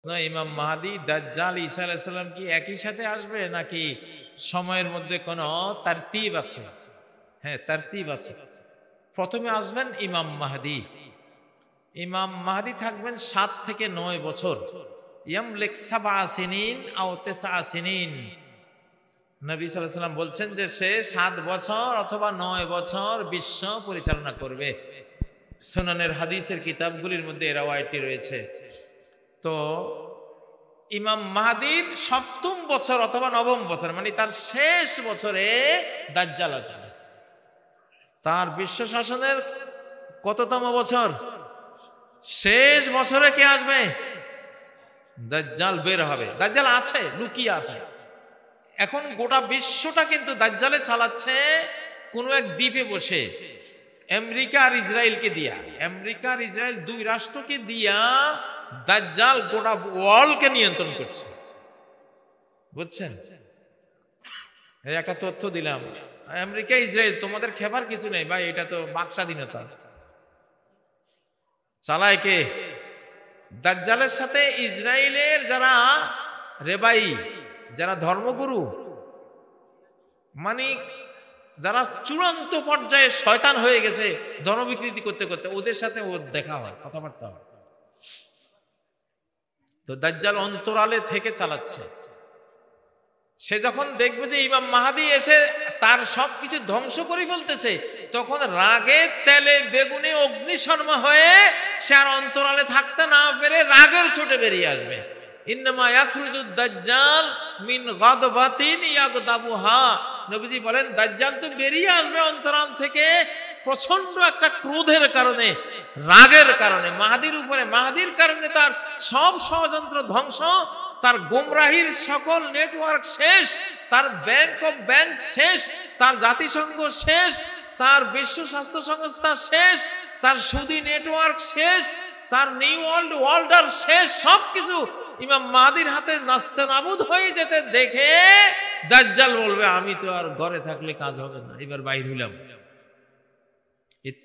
না ইমাম মাহদি দাজ্জাল ঈসা আলাইহিস সালাম কি একই সাথে আসবে নাকি সময়ের মধ্যে কোনো তারতিব আছে? হ্যাঁ, তারতিব আছে। প্রথমে আসবেন ইমাম মাহদি। ইমাম মাহদি থাকবেন 7 থেকে 9 বছর। ইয়ামলিক 7 সিনিন আও 9 সিনিন। নবী সাল্লাল্লাহু আলাইহি ওয়াসাল্লাম বলছেন যে সে 7 বছর অথবা 9 বছর বিশ্ব পরিচালনা করবে। সুনানের হাদিসের কিতাবগুলির মধ্যে এই রাওয়ায়াতটি রয়েছে। তো ইমাম মাহদির 7ম বছর অথবা 9ম বছর, মানে তার শেষ বছরে দাজ্জাল আসবে। তার বিশ্ব শাসনের কততম বছর? শেষ বছরে কে আসবে? দাজ্জাল বের হবে। দাজ্জাল আছে, লুকিয়ে আছে। এখন গোটা বিশ্বটা কিন্তু দাজ্জালে চালাচ্ছে কোন এক দ্বীপে বসে, আমেরিকা আর ইসরায়েলকে দিয়া। আমেরিকা আর ইসরায়েল 2 রাষ্ট্রকে দিয়া দাজ্জাল গোটা ওয়ার্ল্ডকে নিয়ন্ত্রণ করছে। বুঝছেন? এই একটা তথ্য দিলাম, আমেরিকা ইসরায়েল তোমাদের খেবার কিছু নেই ভাই, এটা তো বাক স্বাধীনতা। চালায় কে? দাজ্জালের সাথে ইসরায়েলের যারা রেবাই, যারা ধর্মগুরু, মানে যারা চূড়ান্ত পর্যায়ে শয়তান হয়ে গেছে ধর্মবিকৃতি করতে করতে, ওদের সাথে ওর দেখা হয়, কথাবার্তা হয়। তো দাজ্জাল অন্তরালে থেকে চালাচ্ছে। সে যখন দেখবে যে ইমাম মাহদি এসে তার সবকিছু ধ্বংস করে ফেলতেছে, তখন রাগে তেলে বেগুনে অগ্নিশর্মা হয়ে সে আর অন্তরালে থাকতে না পেরে রাগের ছুটে বেরিয়ে আসবে। ইন্নামা ইয়াখরুজুদ দাজ্জাল মিন গাদবাতিন ইয়াগদাবুহা। নবীজি বলেন দাজ্জাল তো বেরিয়ে আসবে অন্তরাল থেকে প্রচন্ড একটা ক্রোধের কারণে, রাগের কারণে মাহদির উপরে। মাহদির কারণে তার সব ষড়যন্ত্র ধ্বংস, তার গোমরাহির সকল নেটওয়ার্ক শেষ, তার ব্যাংক অফ ব্যাংক শেষ, তার জাতিসংঘ শেষ, তার বিশ্ব স্বাস্থ্য সংস্থা শেষ, তার সুদি নেটওয়ার্ক শেষ, তার নিউ ওয়ার্ল্ড অর্ডার শেষ। সবকিছু ইমাম মাহদির হাতে নাস্তানাবুদ হয়ে যেতে দেখে দাজ্জাল বলবে আমি তো আর ঘরে থাকলে কাজ হবে না, এবার বাইর হইলাম।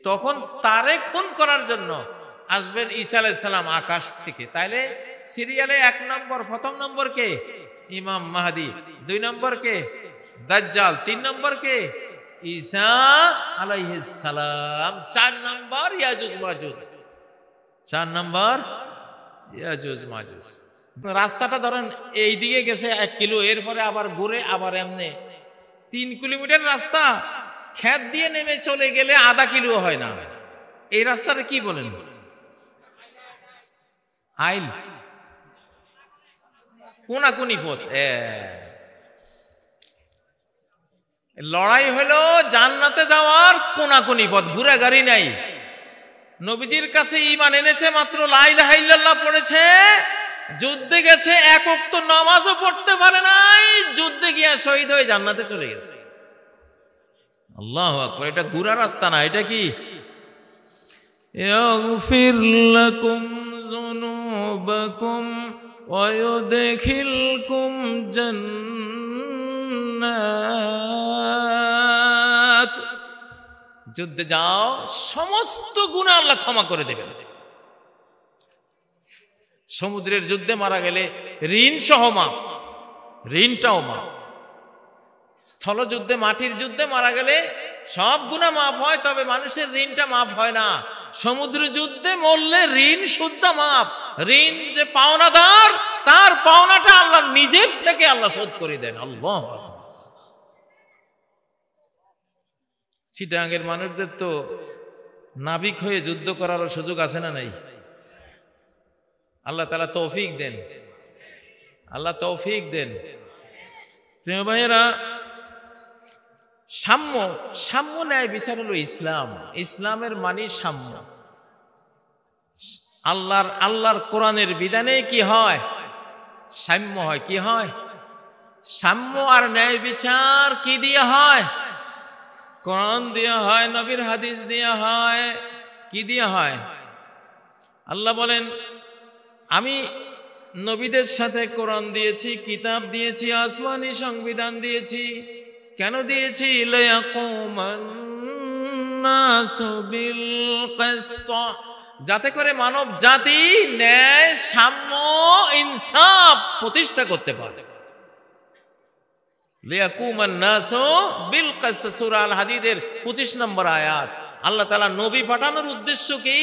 তখন তারে খুন করার জন্য আসবেন ঈসা আলাইহিস সালাম আকাশ থেকে। তাইলে সিরিয়ালে 1 নম্বর, প্রথম নম্বর কে? ইমাম মাহদি। 2 নম্বর কে? দাজ্জাল। 3 নম্বর কে? ঈসা আলাইহিস সালাম। 4 নম্বর ইয়াজুজ মাজুজ। 4 নম্বর ইয়াজুজ মাজুজ। রাস্তাটা ধরেন এই দিকে গেছে 1 কিলো, এরপরে আবার ঘুরে আবার এমনি 3 কিলোমিটার রাস্তা ক্ষেত দিয়ে নেমে চলে গেলে আধা কিলো হয় না। এই রাস্তাটা কি বলেন? আইল, কোনাকুনি পথ। লড়াই হলো জান্নাতে যাওয়ার কোনাকুনি পথ, ঘুরে গাড়ি নাই। নবীজির কাছে ঈমান এনেছে, মাত্র লা ইলাহা ইল্লাল্লাহ পড়েছে, যুদ্ধে গেছে, 1 ওয়াক্ত নামাজও পড়তে পারে নাই, যুদ্ধে গিয়া শহীদ হয়ে জান্নাতে চলে গেছে। আল্লাহু আকবার। এটা ঘুরা রাস্তা না, এটা কি? ইয়াগফির লাকুম যুনুবাকুম ওয়া ইউদখিলকুম জান্নাত। যুদ্ধে যাও, সমস্ত গুনাহ আল্লাহ ক্ষমা করে দেবেন। সমুদ্রের যুদ্ধে মারা গেলে ঋণ সহ মাপ, ঋণটাও মাপ। স্থলযুদ্ধে, মাটির যুদ্ধে মারা গেলে সব গুনাহ মাফ হয়, তবে মানুষের ঋণটা মাফ হয় না। সমুদ্র যুদ্ধে মরলে ঋণ শুদ্ধ মাফ। ঋণ যে পাওনাদার, তার পাওনাটা আল্লাহ নিজের থেকে আল্লাহ শোধ করে দেন। আল্লাহ। চিটাঙ্গের মানুষদের তো নাবিক হয়ে যুদ্ধ করারও সুযোগ আছে না নাই? আল্লাহ তাআলা তৌফিক দেন, আল্লাহ তৌফিক দেন। ভাইয়েরা, সাম্য, সাম্য ন্যায় বিচার হলো ইসলাম। ইসলামের মানে সাম্য। আল্লাহর কোরআনের বিধানে কি হয়? সাম্য হয়। কি হয়? সাম্য। আর ন্যায় বিচার কি দিয়ে হয়? কোরআন দিয়ে হয়, নবীর হাদিস দিয়ে হয়। কি দিয়ে হয়? আল্লাহ বলেন আমি নবীদের সাথে কোরআন দিয়েছি, কিতাব দিয়েছি, আসমানি সংবিধান দিয়েছি। কেন দিয়েছি? লিয়াকুমান নাসু বিল কিসত, যাতে করে মানব জাতি ন্যায়, সাম্য, ইনসাফ প্রতিষ্ঠা করতে পারে। লিয়াকুমান নাসু বিল কিসত, সূরা আল হাদীদের 25 নম্বর আয়াত। আল্লাহ তাআলা নবী পাঠানোর উদ্দেশ্য কি?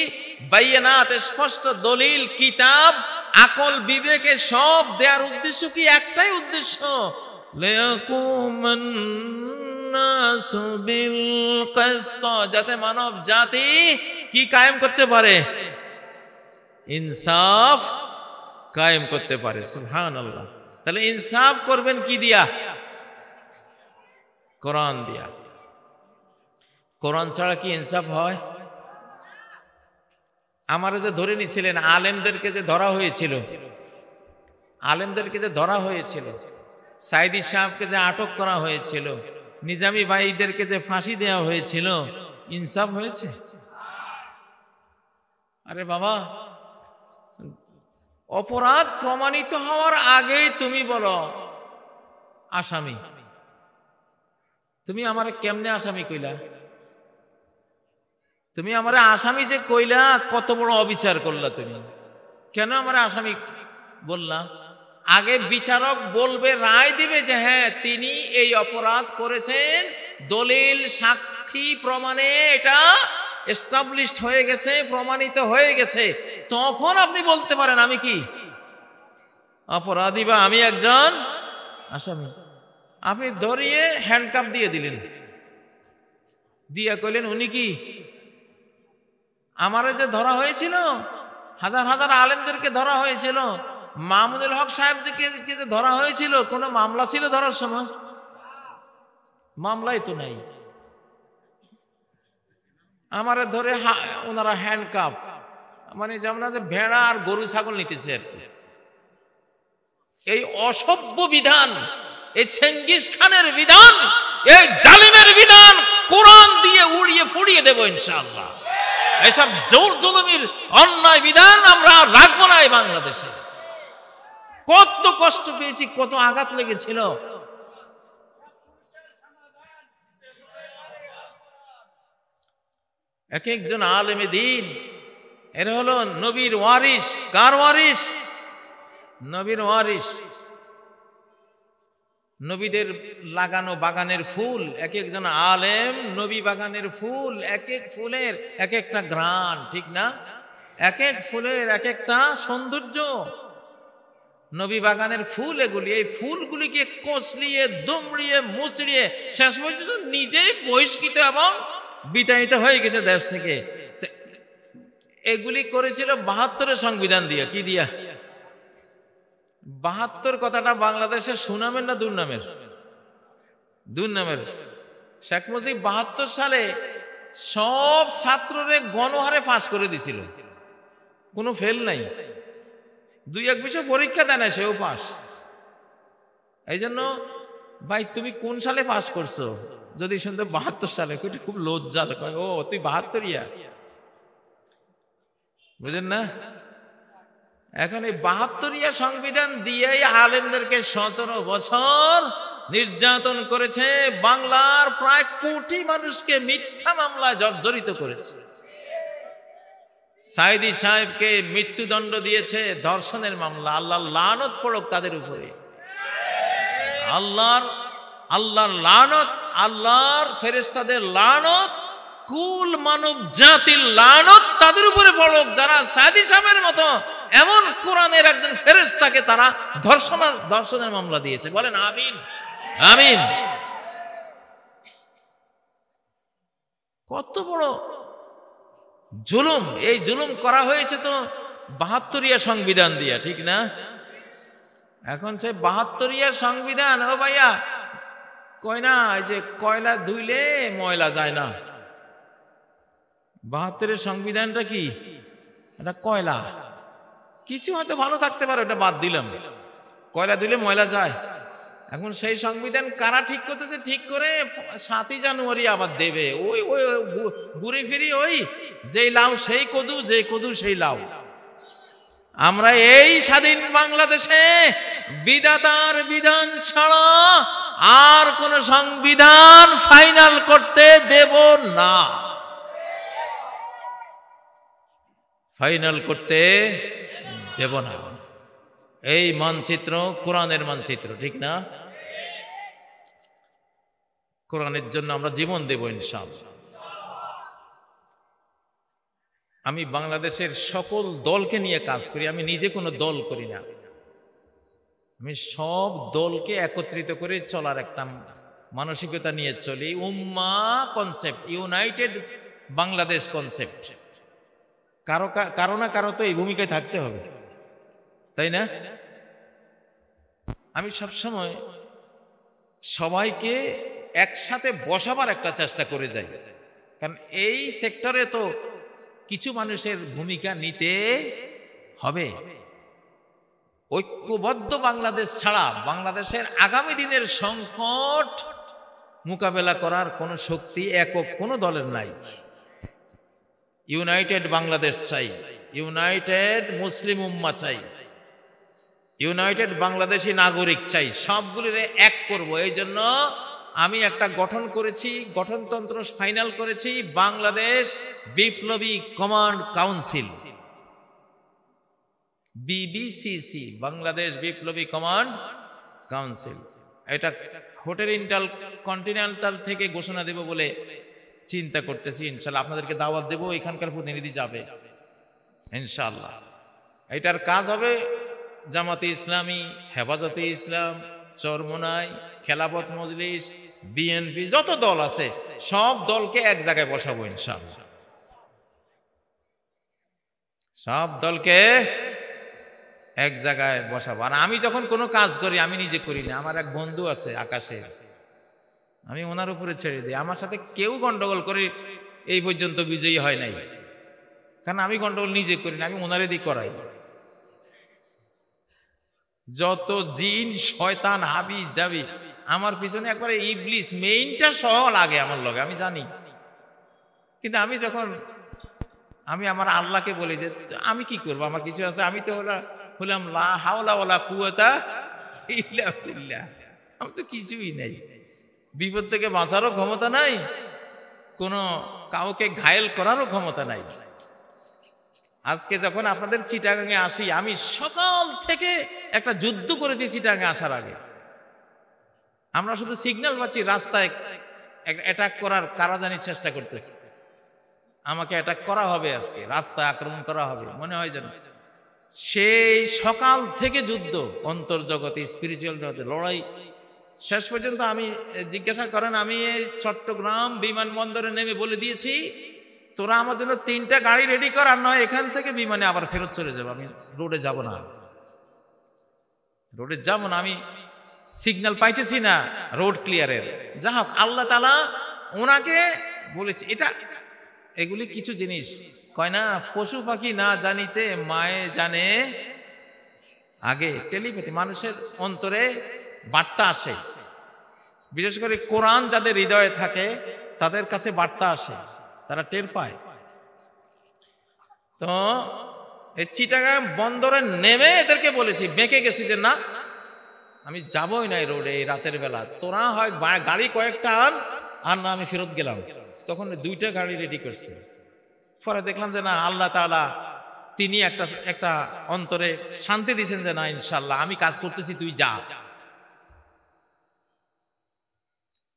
বাইয়ানাত, স্পষ্ট দলিল, কিতাব, আকল, বিবেকে সব দেওয়ার উদ্দেশ্য কি? একটাই উদ্দেশ্য, লিয়াকুমান নাসু বিল কিসত, যাতে মানব জাতি কি কায়েম করতে পারে? ইনসাফ কায়েম করতে পারে। সুবহানাল্লাহ। তাহলে ইনসাফ করবেন কি দিয়া? কোরআন দিয়া। কোরআন ছাড়া কি ইনসাফ হয়? আমারে যে ধরে নিছিলেন, আলেমদেরকে যে ধরা হয়েছিল, সাইদি সাহেবকে যে আটক করা হয়েছিল, নিজামী ভাইদেরকে যে ফাঁসি দেওয়া হয়েছিল, ইনসাফ হয়েছে? আরে বাবা, অপরাধ প্রমাণিত হওয়ার আগেই তুমি বলো আসামি। তুমি আমারে কেমনে আসামি কইলা? তুমি আমারে আসামি যে কইলা, কত বড় অবিচার করলা তুমি। কেন আমারে আসামি বললা? আগে বিচারক বলবে, রায় দিবে যে হ্যাঁ তিনি এই অপরাধ করেছেন, দলিল, সাক্ষী, প্রমাণে এটা এস্টাবলিশড হয়ে গেছে, প্রমাণিত হয়ে গেছে। তখন আপনি বলতে পারেন আমি কি অপরাধী বা আমি একজন আসামি। আপনি ধরিয়ে হ্যান্ডকাপ দিয়ে দিলেন, দিয়া কইলেন উনি কি? আমারে যে ধরা হয়েছিল, হাজার হাজার আলেমদেরকে ধরা হয়েছিল, মামুনুল হক সাহেব যে ধরা হয়েছিল, কোনো মামলা ছিল ধরার সময়? মামলাই তো নাই। আমারে ধরে ওনারা হ্যান্ডকাপ, মানে যেমন ভেড়া আর গরু ছাগল নিতেছে আর কি। এই অসভ্য বিধান, এই চেঙ্গিস খানের বিধান, এই জালিমের বিধান কোরআন দিয়ে উড়িয়ে ফুড়িয়ে দেব ইনশাআল্লাহ। এসব জোর জুলুমের অন্যায় বিধান আমরা রাখবো না এই বাংলাদেশে। কত কষ্ট পেয়েছি, কত আঘাত লেগেছিল। এক একজন আলেমে দ্বীন, এরা হলো নবীর ওয়ারিস। কার ওয়ারিস? নবীর ওয়ারিস। নবীদের লাগানো বাগানের ফুল, এক একজন আলেম নবী বাগানের ফুল, এক এক ফুলের এক একটা ঘ্রাণ, ঠিক না? এক এক ফুলের এক একটা সৌন্দর্য। নবী বাগানের ফুল এগুলি। এই ফুলগুলিকে কচলিয়ে, দুমড়িয়ে, মুচড়িয়ে শেষ পর্যন্ত নিজেই বহিষ্কৃত এবং বিতাড়িত হয়ে গেছে দেশ থেকে। এগুলি করেছিল ৭২ সংবিধান দিয়া। কি দিয়া? ৭২ কথাটা বাংলাদেশের সুনামের না দুর্নামের? দুর্নামের। শেখ মুজিব ৭২ সালে সব ছাত্ররে গণহারে পাস করে দিছিল, কোনো ফেল নাই। ২-১ বিষয় পরীক্ষা দেয় না, সেও পাস। এই জন্য ভাই তুমি কোন সালে পাস করছো যদি শুনতে ৭২ সালে, খুব লজ্জা কয়, ও তুই ৭২ইয়া, বুঝেন না? এখন এই ৭২ইয়া সংবিধান দিয়েই আলেমদেরকে ১৭ বছর নির্যাতন করেছে, বাংলার প্রায় কোটি মানুষকে মিথ্যা মামলায় জর্জরিত করেছে। সাইদি সাহেবকে মৃত্যুদণ্ড দিয়েছে ধর্ষণের মামলা। আল্লাহর লানত পড়ুক তাদের উপরে। আল্লাহর লানত, আল্লাহর ফেরেশতাদের লানত, কুল মানব জাতির লানত তাদের উপরে পড়ুক যারা সাইদি সাহেবের মতো এমন কোরআনের একজন ফেরেশতাকে তারা ধর্ষণের মামলা দিয়েছে। বলেন আমিন, আমিন। কত বড় জুলুম! এই জুলুম করা হয়েছে তো ৭২ইয়া সংবিধান দিয়া, ঠিক না? এখন সে ৭২ইয়া সংবিধান, ও ভাইয়া কয় না এই যে কয়লা ধুইলে ময়লা যায় না। ৭২এর সংবিধানটা কি? এটা কয়লা। কিছু হয়তো ভালো থাকতে পারে, ওটা বাদ দিলাম। কয়লা ধুইলে ময়লা যায়। এখন সেই সংবিধান কারা ঠিক করতেছে? ঠিক করে ৭ই জানুয়ারি আবার দেবে। ওই ওই ঘুরে ফিরি ওই যেই লাউ সেই কদু, যে কদু সেই লাউ। আমরা এই স্বাধীন বাংলাদেশে বিধাতার বিধান ছাড়া আর কোন সংবিধান ফাইনাল করতে দেব না। ফাইনাল করতে দেব না। এই মানচিত্র কোরআনের মানচিত্র, ঠিক না? কোরআনের জন্য আমরা জীবন দেব ইনশাআল্লাহ। আমি বাংলাদেশের সকল দলকে নিয়ে কাজ করি, আমি নিজে কোনো দল করি না। আমি সব দলকে একত্রিত করে চলার একটা মানসিকতা নিয়ে চলি। উম্মা কনসেপ্ট, ইউনাইটেড বাংলাদেশ কনসেপ্ট। কারো না কারো তো এই ভূমিকায় থাকতে হবে, তাই না? আমি সবসময় সবাইকে একসাথে বসাবার একটা চেষ্টা করে যাই, কারণ এই সেক্টরে তো কিছু মানুষের ভূমিকা নিতে হবে। ঐক্যবদ্ধ বাংলাদেশ ছাড়া বাংলাদেশের আগামী দিনের সংকট মোকাবেলা করার কোনো শক্তি একক কোনো দলের নাই। ইউনাইটেড বাংলাদেশ চাই, ইউনাইটেড মুসলিম উম্মাহ চাই, ইউনাইটেড বাংলাদেশি নাগরিক চাই, সবগুলির এক করব। এই জন্য আমি একটা গঠন করেছি, গঠনতন্ত্র ফাইনাল করেছি, বাংলাদেশ বিপ্লবী কমান্ড কাউন্সিল, বিবিসিসি, বাংলাদেশ বিপ্লবী কমান্ড কাউন্সিল। এটা হোটেল কন্টিনেন্টাল থেকে ঘোষণা দেব বলে চিন্তা করতেছি। ইনশাল্লাহ আপনাদেরকে দাওয়াত দেব, এখানকার প্রতিনিধি যাবে ইনশাল্লাহ। এটার কাজ হবে জামাতে ইসলামী, হেফাজতে ইসলাম, চরমোনাই, খেলাফত মজলিস, বিএনপি, যত দল আছে সব দলকে এক জায়গায় বসাবো ইনশাআল্লাহ। সব দলকে এক জায়গায় বসাবো। আর আমি যখন কোনো কাজ করি আমি নিজে করি না, আমার এক বন্ধু আছে আকাশে, আমি ওনার উপরে ছেড়ে দিই। আমার সাথে কেউ গন্ডগোল করে এই পর্যন্ত বিজয়ী হয় নাই, কারণ আমি গন্ডগোল নিজে করি না, আমি ওনারে দিয়ে করাই। যত জিন শয়তান হাবি যাবি আমার পিছনে একবারে ইবলিস মেইনটা সহ লাগে আমার লগে, আমি জানি। কিন্তু আমি যখন আমি আমার আল্লাহকে বলি যে আমি কি করবো, আমার কিছু আছে, আমি তো হলাম লা হাওলা ওয়ালা কুওয়াতা ইল্লা বিল্লাহ, আমি তো কিছুই নাই। বিপদ থেকে বাঁচারও ক্ষমতা নাই, কোনো কাউকে ঘায়েল করারও ক্ষমতা নাই। আজকে যখন আপনাদের চিটাগাঙে আসি, আমি সকাল থেকে একটা যুদ্ধ করেছি চিটাগাঙে আসার আগে। আমরা শুধু সিগন্যাল পাচ্ছি, রাস্তায় অ্যাটাক করার কারাজানি চেষ্টা করতেছি, আমাকে অ্যাটাক করা হবে, আজকে রাস্তায় আক্রমণ করা হবে, মনে হয় যেন। সেই সকাল থেকে যুদ্ধ, অন্তর্জগতে স্পিরিচুয়াল জগতে লড়াই। শেষ পর্যন্ত আমি জিজ্ঞাসা করেন, আমি এই চট্টগ্রাম বিমানবন্দরে নেমে বলে দিয়েছি তোরা আমার জন্য 3টা গাড়ি রেডি কর, আর নয় এখান থেকে বিমানে আবার ফেরত চলে যাবো, আমি রোডে যাব না, রোডে যাব না। আমি সিগন্যাল পাইতেছি না রোড ক্লিয়ারের। যা হোক, আল্লাহ তাআলা ওনাকে বলেছে। এটা এগুলি কিছু জিনিস কয় না, পশু পাখি না জানিতে মায়ে জানে আগে। টেলিপ্যাথি, মানুষের অন্তরে বার্তা আসে, বিশেষ করে কোরআন যাদের হৃদয়ে থাকে তাদের কাছে বার্তা আসে, তারা টের পায়। তো এই চিটাগাং বন্দরে নেমে এদেরকে বলেছি, বেঁকে গেছি যে না আমি যাবই না এই রোডে এই রাতের বেলা, তোরা হয় গাড়ি কয়েকটা আন, আর না আমি ফেরত গেলাম। তখন 2টা গাড়ি রেডি করছে। পরে দেখলাম যে না, আল্লাহ তাআলা তিনি একটা অন্তরে শান্তি দিয়েছেন যে না ইনশাল্লাহ আমি কাজ করতেছি, তুই যা।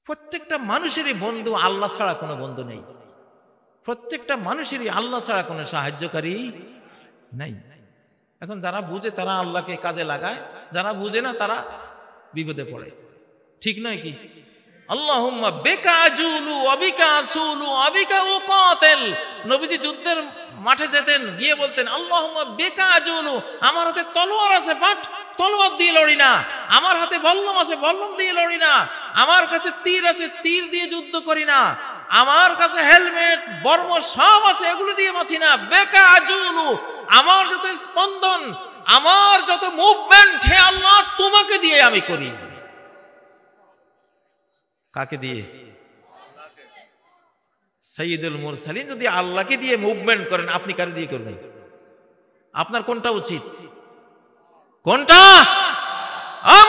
প্রত্যেকটা মানুষেরই বন্ধু আল্লাহ ছাড়া কোনো বন্ধু নেই, প্রত্যেকটা মানুষেরই আল্লাহ ছাড়া কোনো সাহায্যকারী নাই। এখন যারা বুঝে তারা আল্লাহকে কাজে লাগায়, যারা বুঝে না তারা বিপদে পড়ে, ঠিক নয় কি? আল্লাহুম্মা বিকা আজুলু ওয়া বিকা আসুলু ওয়া বিকা উকাতিল। নবীজি যুদ্ধের মাঠে যেতেন, গিয়ে বলতেন আল্লাহুম্মা বিকা আজুলু, আমার হাতে তলোয়ার আছে বাট তলোয়ার দিয়ে লড়ি না, আমার হাতে বল্লম আছে বল্লম দিয়ে লড়ি না, আমার কাছে তীর আছে তীর দিয়ে যুদ্ধ করি না, আমার কাছে হেলমেট বর্ম সব আছে এগুলো দিয়ে বাঁচি না। বেকা আজুলু, আমার যত স্পন্দন আমার যত মুভমেন্ট হে আল্লাহ তোমাকে দিয়ে আমি করি। কাকে দিয়ে? সাইয়্যিদুল মুরসালিন যদি আল্লাহকে দিয়ে মুভমেন্ট করেন, আপনি কারে দিয়ে করবেন? আপনার কোনটা উচিত? কোনটা?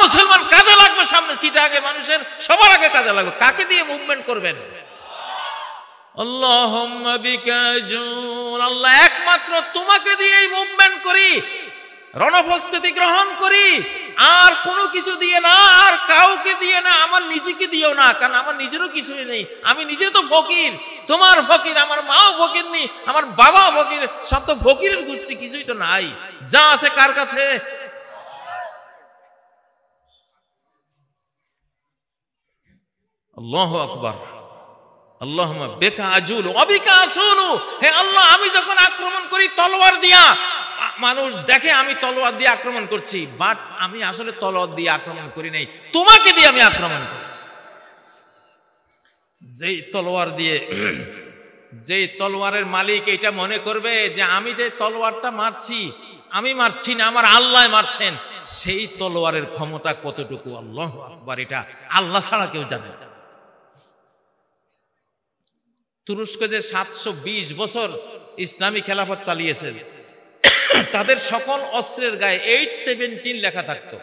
মুসলমান কাজে লাগবে, সামনে সিটা আগে মানুষের সবার আগে কাজে লাগবে। কাকে দিয়ে মুভমেন্ট করবেন? আল্লাহুম্মা বিকা আজুল, আল্লাহ এক একমাত্র তোমাকে দিয়েই মুভমেন্ট করি, রণপ্রস্তুতি গ্রহণ করি, আর কোনো কিছু দিয়ে না, আর কাউকে দিয়ে না, আমার নিজেকে দিও না, কারণ আমার নিজেরও কিছুই নেই, আমি নিজে তো ফকির, তোমার ফকির, আমার মাও ফকির নেই, আমার বাবাও ফকির, সব তো ফকিরের গোষ্ঠী, কিছুই তো নাই, যা আছে কার কাছে? আল্লাহু আকবার। আল্লাহুম্মা বিকা আজুলু ওয়া বিকা আসুলু। হে আল্লাহ, আমি যখন আক্রমণ করি তলোয়ার দিয়া, মানুষ দেখে আমি তলোয়ার দিয়ে আক্রমণ করছি, বাট আমি আসলে তলোয়ার দিয়ে আক্রমণ করি নাই, তোমাকে দিয়ে আমি আক্রমণ করেছি। যেই তলোয়ারের মালিক এটা মনে করবে যে আমি যে তলোয়ারটা মারছি, আমি মারছি না, আমার আল্লাহ মারছেন, সেই তলোয়ারের ক্ষমতা কতটুকু, আল্লাহু আকবার, এটা আল্লাহ ছাড়া কেউ জানে না। তুরস্ক যে 720 বছর ইসলামী খেলাফত চালিয়েছে, তাদের সকল অস্ত্রের গায়ে 817 লেখা থাকতো।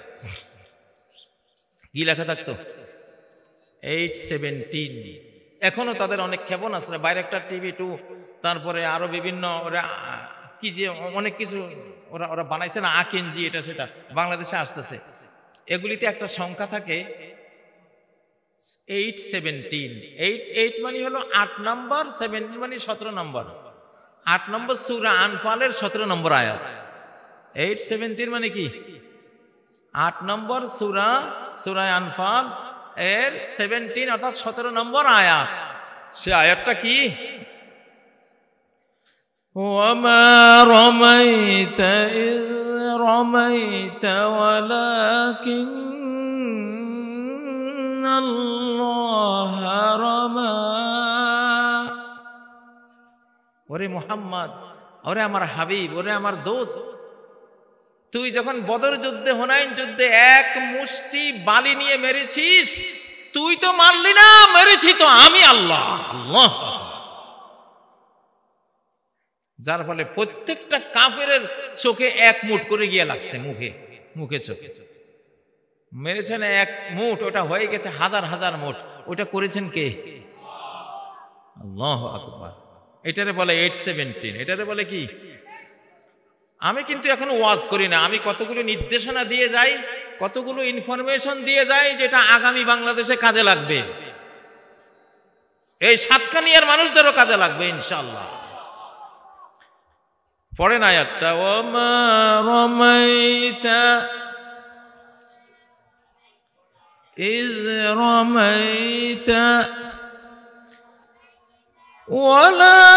কি লেখা থাকতো? 817। এখনো তাদের অনেক ক্ষেপণাস্ত্র, বাইরেক্টার TB2, তারপরে আরো বিভিন্ন কি যে অনেক কিছু ওরা বানাইছে না, আকেনজি, এটা সেটা বাংলাদেশে আসতেছে। এগুলিতে একটা সংখ্যা থাকে 817। 8 মানে হলো 8 নম্বর, 17 মানে 17 নম্বর। 8 নম্বর সূরা আনফালের 17 নম্বর আয়াত। 817 মানে কি? 8 নম্বর সূরা আনফাল এর 17 অর্থাৎ 17 নম্বর আয়াত। সে আয়াতটা কি? ওয়ামা রামাইতা ইয রামাইতা ওয়ালাকিন্নাল্লাহ রামা। ওরে মুহাম্মদ, ওরে আমার হাবিব, ওরে আমার দোস্ত, তুই যখন বদর যুদ্ধে, হুনাইন যুদ্ধে এক মুষ্টি বালি নিয়ে মেরেছিস, তুই তো মারলি না, মেরেছি তো আমি আল্লাহ। আল্লাহ, যার ফলে প্রত্যেকটা কাফেরের চোখে এক মুঠ করে গিয়ে লাগছে, মুখে চোখে মেরেছেন এক মুঠ, ওটা হয়ে গেছে হাজার হাজার মুঠ। ওটা করেছেন কে? আল্লাহু আকবার। এটারে বলে 817। এটারে বলে কি? আমি কিন্তু এখন ওয়াজ করি না, আমি কতগুলো নির্দেশনা দিয়ে যাই, কতগুলো ইনফরমেশন দিয়ে যাই, যেটা আগামী বাংলাদেশে কাজে লাগবে, এই সাতকানিয়ার মানুষদেরও কাজে লাগবে ইনশাআল্লাহ। পড়েন আয়াতটা, ওয়ামা রামাইতা ইয রামাইতা ওয়ালাকিন্নাল্লাহ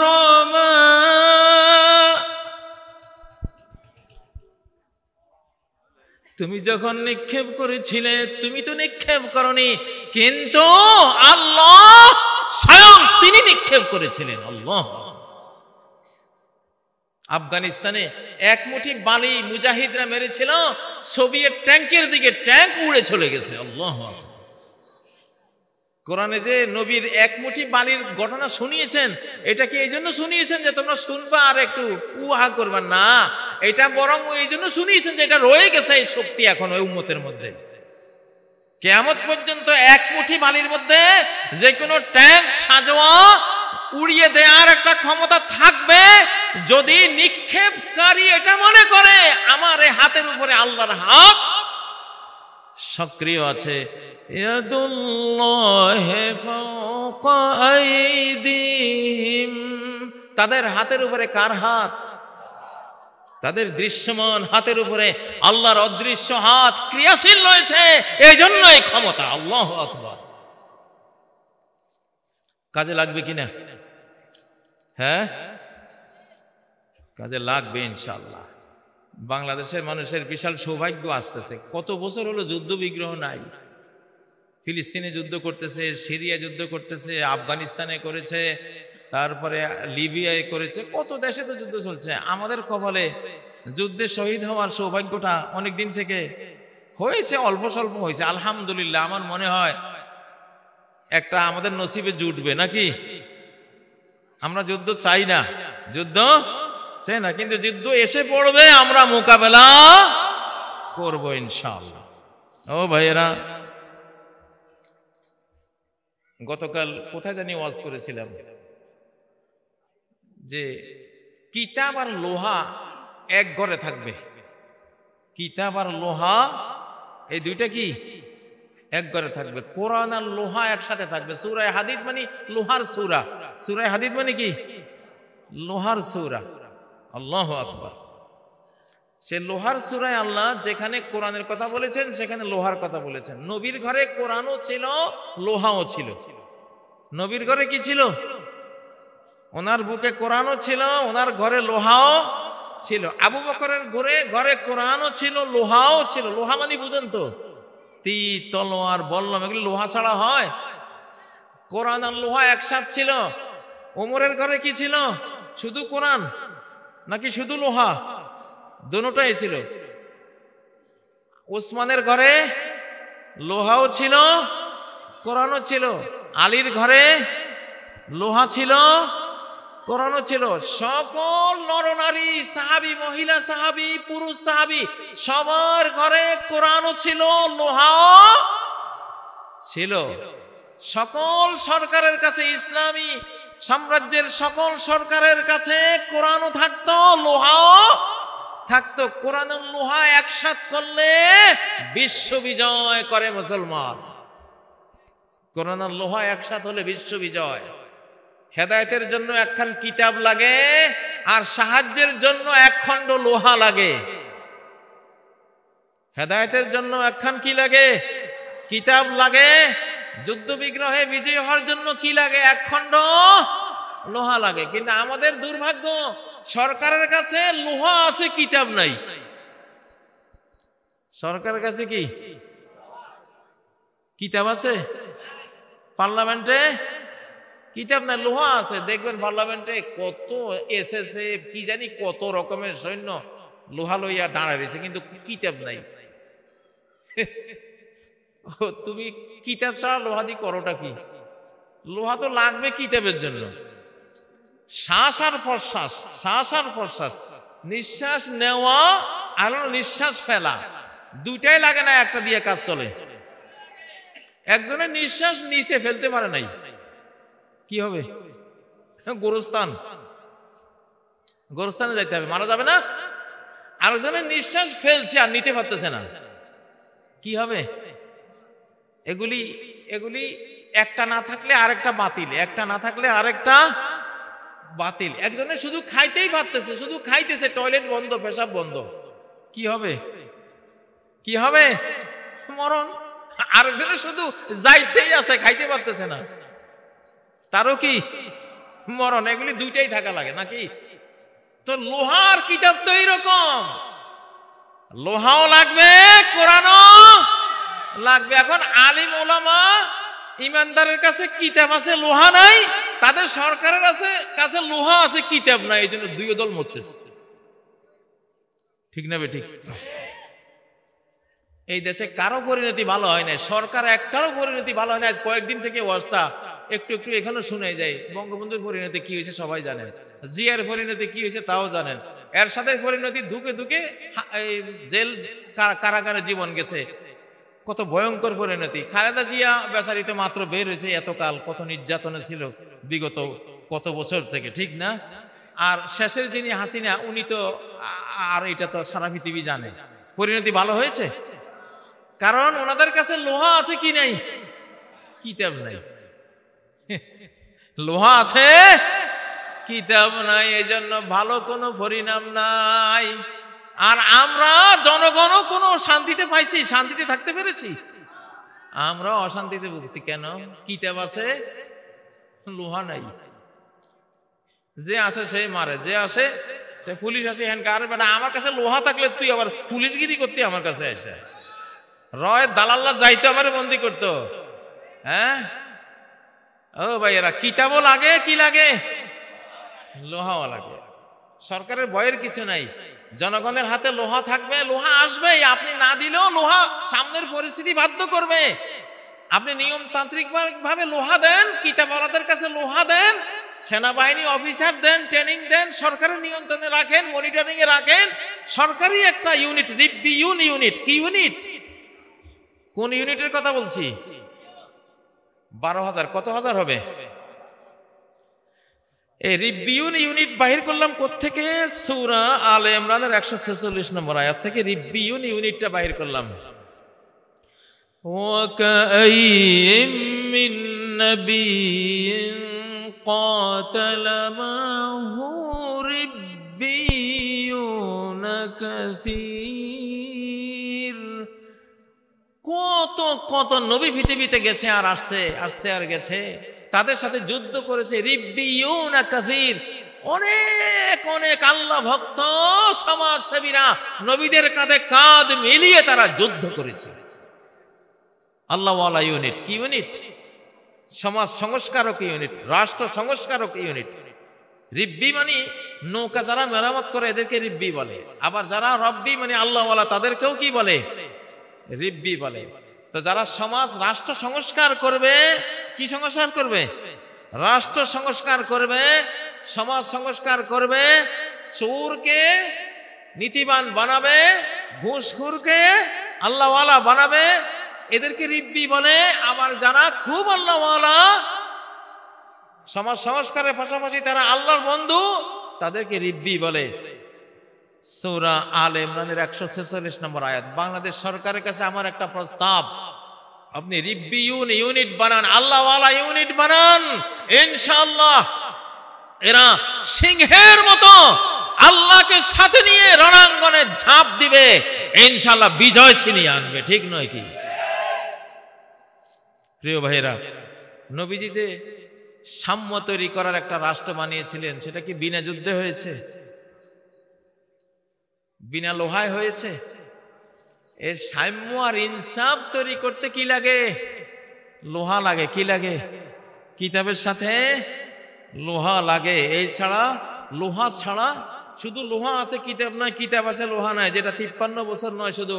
রামা। তুমি যখন নিক্ষেপ করেছিলে, তুমি তো নিক্ষেপ করনি, কিন্তু আল্লাহ স্বয়ং তিনি নিক্ষেপ করেছিলেন। আল্লাহ। আফগানিস্তানে এক মুঠি বালি মুজাহিদরা মেরেছিল, সোভিয়েত ট্যাঙ্কের দিকে, ট্যাঙ্ক উড়ে চলে গেছে। আল্লাহ। কোরআনে যে নবীর এক মুঠি বালির ঘটনা শুনিয়েছেন, এটা কি এই জন্য শুনিয়েছেন যে তোমরা শুনবা আর একটু উহা করবা? না, এটা বরং এই জন্য শুনিয়েছেন যে এটা রয়ে গেছে, এই শক্তি এখন ওই উম্মতের মধ্যে। কিয়ামত পর্যন্ত এক মুঠি বালির মধ্যে যে কোনো ট্যাঙ্ক সাজোয়া উড়িয়ে দেওয়ার একটা ক্ষমতা থাকবে, যদি নিক্ষেপকারী এটা মনে করে আমার এই হাতের উপরে আল্লাহর হাত সক্রিয় আছে। ইয়াদুল্লাহি ফাওকা আইদিহিম, তাদের হাতের উপরে কার হাত? তাদের দৃশ্যমান হাতের উপরে আল্লাহর অদৃশ্য হাত ক্রিয়াশীল রয়েছে, এই জন্য এই ক্ষমতা। আল্লাহু আকবার। কাজে লাগবে কিনা? হ্যাঁ, কাজে লাগবে ইনশাআল্লাহ। বাংলাদেশের মানুষের বিশাল সৌভাগ্য আসতেছে। কত বছর হলো যুদ্ধ বিগ্রহ নাই। ফিলিস্তিনে যুদ্ধ করতেছে, সিরিয়া যুদ্ধ করতেছে, আফগানিস্তানে করেছে, তারপরে লিবিয়ায় করেছে, কত দেশে তো যুদ্ধ চলছে। আমাদের কপালে যুদ্ধে শহীদ হওয়ার সৌভাগ্যটা অনেক দিন থেকে হয়েছে, অল্প স্বল্প হয়েছে, আলহামদুলিল্লাহ। আমার মনে হয় একটা আমাদের নসিবে জুটবে নাকি? আমরা যুদ্ধ চাই না, যুদ্ধ চাই না, কিন্তু যুদ্ধ এসে পড়বে, আমরা মোকাবেলা করব ইনশাআল্লাহ। ও ভাইয়েরা, গতকাল কোথায় জানি ওয়াজ করেছিলাম, যে কিতাব আর লোহা এক ঘরে থাকবে। কিতাব আর লোহা এই দুইটা কি এক ঘরে থাকবে। কোরআন আর লোহা একসাথে থাকবে। সূরা হাদীদ মানে লোহার সূরা। সূরা হাদীদ মানে কি লোহার সূরা। আল্লাহু আকবার। সে লোহার সূরায় আল্লাহ যেখানে কোরআনের কথা বলেছেন সেখানে লোহার কথা বলেছেন। নবীর ঘরে কোরআনও ছিল, লোহাও ছিল। নবীর ঘরে কি ছিল? ওনার বুকে কোরআনও ছিল, ওনার ঘরে লোহাও ছিল। আবু বকরের ঘরে কোরআনও ছিল, লোহাও ছিল। লোহা মানে বুঝেন তো, তীর, তলোয়ার, বল্লম, এগুলো লোহা ছাড়া হয়? কোরআন আর লোহা একসাথে ছিল। ওমরের ঘরে কি ছিল? শুধু কোরআন নাকি শুধু লোহা? দুটোটাই ছিল। ওসমানের ঘরে লোহাও ছিল, কোরআনও ছিল। আলীর ঘরে লোহা ছিল, কোরআনও ছিল। সকল নরনারী, সাহাবী, মহিলা সাহাবী, পুরুষ সাহাবী সবার ঘরে কোরআনও ছিল, লোহাও ছিল। সকল সরকারের কাছে, ইসলামী সাম্রাজ্যের সকল সরকারের কাছে কোরআনও থাকতো, লোহাও থাকতো। কোরআন ও লোহা একসাথ করলে বিশ্ব বিজয় করে মুসলমান। কোরআন আর লোহা একসাথ হলে বিশ্ব বিজয়। হেদায়েতের জন্য একখান কিতাব লাগে আর সাহায্যের জন্য এক খণ্ড লোহা লাগে। হেদায়েতের জন্য একখান কি লাগে? কিতাব লাগে। যুদ্ধ বিগ্রহে বিজয়ী হওয়ার জন্য কি লাগে? এক খণ্ড লোহা লাগে। কিন্তু আমাদের দুর্ভাগ্য, সরকারের কাছে লোহা আছে, কিতাব নাই। সরকারের কাছে কি কিতাব আছে? পার্লামেন্টে কিতাব নাই, লোহা আছে। দেখবেন পার্লামেন্টে কত এসএসএফ কি জানি কত রকমের সৈন্য লোহা লইয়া দাঁড়ায় রয়েছে, কিন্তু কিতাব নাই। তুমি কিতাব ছাড়া লোহা দিয়ে করোটা কি? লোহা তো লাগবে কিতাবের জন্য। শ্বাস আর প্রশ্বাস, শ্বাস আর প্রশ্বাস, নিঃশ্বাস নেওয়া আর নিঃশ্বাস ফেলা, দুইটাই লাগে না, একটা দিয়ে কাজ চলে। একজনের নিঃশ্বাস নিচে ফেলতে পারে নাই, কি হবে? গোরস্থানে যাইতে হবে, মারা যাবে না? আরেকজনের নিঃশ্বাস ফেলছে আর নিতে পারতেছে না, কি হবে? এগুলি একটা না থাকলে আরেকটা বাতিল, একটা না থাকলে আরেকটা বাতিল। একজনের শুধু খাইতেই পারতেছে, শুধু খাইতেছে, টয়লেট বন্ধ, পেশাব বন্ধ, কি হবে? কি হবে? মরণ। আরেকজনের শুধু যাইতেই আছে, খাইতে পারতেছে না, তারও কি মরণ। এগুলি দুইটাই থাকা লাগে নাকি? তো লোহার কিতাব তো এইরকম, লোহাও লাগবে, কোরআনও লাগবে। এখন আলিম ওলামা ইমানদারের কাছে কিতাব আছে, লোহা নাই। তাদের সরকারের কাছে লোহা আছে, কিতাব নাই। এই জন্য দুই দল মরতেছে, ঠিক না বে ঠিক? এই দেশে কারো পরিণতি ভালো হয় না, সরকার একটারও পরিণতি ভালো হয় না। আজ কয়েকদিন থেকে ওয়াজটা একটু একটু এখানে শুনে যাই। বঙ্গবন্ধুর পরিণতি কি হয়েছে সবাই জানেন, জিয়ার পরিণতি কি হয়েছে তাও জানেন, এরশাদের পরিণতি ধুকে ধুকে জেল কারাগারে জীবন গেছে, কত ভয়ঙ্কর পরিণতি। খালেদা জিয়া বেচারি তো মাত্র বের হয়েছে, এতকাল কত নির্যাতনে ছিল বিগত কত বছর থেকে, ঠিক না? আর শেষের যিনি হাসিনা, উনি তো, আর এটা তো সারা পৃথিবী জানে, পরিণতি ভালো হয়েছে। কারণ ওনাদের কাছে লোহা আছে কি নাই? কিতাব নাই। লোহা আছে, কিতাব নাই, এই জন্য ভালো কোনো পরিণাম নাই। আর আমরা জনগণও কোনো শান্তিতে পাইছি, শান্তিতে থাকতে পেরেছি? আমরা অশান্তিতে ভুগছি কেন? কিতাব আছে, লোহা নাই। যে আসে সে মারে, যে আসে সে পুলিশ আসে হ্যান কার বেটা। আমার কাছে লোহা থাকলে তুই আবার পুলিশগিরি করতে আমার কাছে এসে রয় দালাল্লা যাইতো, আমার বন্দি করতো। হ্যাঁ ও ভাই, এরা কিতাবও লাগে, কি লাগে? লোহাও লাগে। সরকারের ভয়ের কিছু নাই, জনগণের হাতে লোহা থাকবে, লোহা আসবে। আপনি না দিলেও লোহা সামনের পরিস্থিতি বাধ্য করবে। আপনি নিয়মতান্ত্রিক ভাবে লোহা দেন, কিতাবওয়ালাদের কাছে লোহা দেন, সেনাবাহিনী অফিসার দেন, ট্রেনিং দেন, সরকারের নিয়ন্ত্রণে রাখেন, মনিটরিং এ রাখেন। সরকারি একটা ইউনিট, রিবিউন ইউনিট। কি ইউনিট? কোন ইউনিটের কথা বলছি? 12,000। কত হাজার হবে? এই রিব্বিউন ইউনিট বাহির করলাম কোত্থেকে? সূরা আলে ইমরানের 146 নম্বর আয়াত থেকে রিব্বিউন ইউনিটটা বাহির করলাম। ওয়াকাইয়িম মিন নাবিয়্যিন ক্বাতালা মাহু রিব্বিয়ুন কাসীর। কত কত নবী পৃথিবীতে গেছে আর আসছে, আসছে আর গেছে, তাদের সাথে যুদ্ধ করেছে রিব্বিয়ুন কাসীর, অনেক অনেক আল্লাহ ভক্ত সমাজসেবীরা নবীদের কাঁধে কাঁধ মিলিয়ে তারা যুদ্ধ করেছে। আল্লাহওয়ালা ইউনিট। কি ইউনিট? সমাজ সংস্কারক ইউনিট, রাষ্ট্র সংস্কারক ইউনিট। রিব্বি মানে নৌকা যারা মেরামত করে এদেরকে রিব্বি বলে, আবার যারা রব্বি মানে আল্লাহওয়ালা তাদেরকেও কি বলে? রিব্বি বলে। তো যারা সমাজ রাষ্ট্র সংস্কার করবে, কি সংস্কার করবে? রাষ্ট্র সংস্কার করবে, সমাজ সংস্কার করবে, চোরকে নীতিবান বানাবে, ঘুষখোরকে আল্লাহওয়ালা বানাবে, এদেরকে রিব্বি বলে। আবার যারা খুব আল্লাহওয়ালা, সমাজ সংস্কারের পাশাপাশি তারা আল্লাহর বন্ধু, তাদেরকে রিব্বি বলে। সূরা আলে ইমরানের 146 নম্বর আয়াত। বাংলাদেশ সরকারের কাছে আমার একটা প্রস্তাব, আপনি রিব্বিউন ইউনিট বানান, আল্লাহওয়ালা ইউনিট বানান, ইনশাআল্লাহ এরা সিংহের মতো আল্লাহকে সাথে নিয়ে রণাঙ্গনে ঝাঁপ দিবে, ইনশাআল্লাহ বিজয় ছিনিয়ে আনবে। ঠিক নয় কি? প্রিয় ভাইরা, নবীজিতে সাম্য তৈরি করার একটা রাষ্ট্র বানিয়েছিলেন, সেটা কি বিনা যুদ্ধে হয়েছে? বিনা লোহায় হয়েছে? এর সাম্য আর ইনসাফ তৈরি করতে কি লাগে? লোহা লাগে। কি লাগে? কিতাবের সাথে লোহা লাগে। এই ছাড়া, লোহা ছাড়া, শুধু লোহা আছে কিতাব নয়, কিতাব আছে লোহা নয়। যেটা 53 বছর নয়, শুধু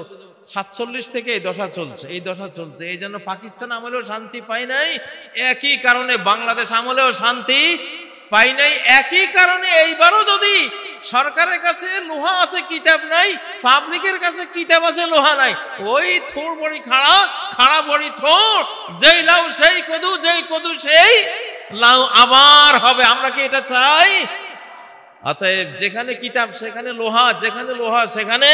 47 থেকে এই দশা চলছে, এই দশা চলছে। এই জন্য পাকিস্তান আমলেও শান্তি পাই নাই, একই কারণে বাংলাদেশ আমলেও শান্তি পাই নাই। একই কারণে এইবারও যদি সরকারের কাছে লোহা আছে কিতাব নাই, পাবলিকের কাছে কিতাব আছে লোহা নাই, ওই থোর বড়ি খাড়া, খাড়া বড়ি থোর, যেই লাউ সেই কদু, যেই কদু সেই লাউ আবার হবে। আমরা কি এটা চাই? অতএব যেখানে কিতাব সেখানে লোহা, যেখানে লোহা সেখানে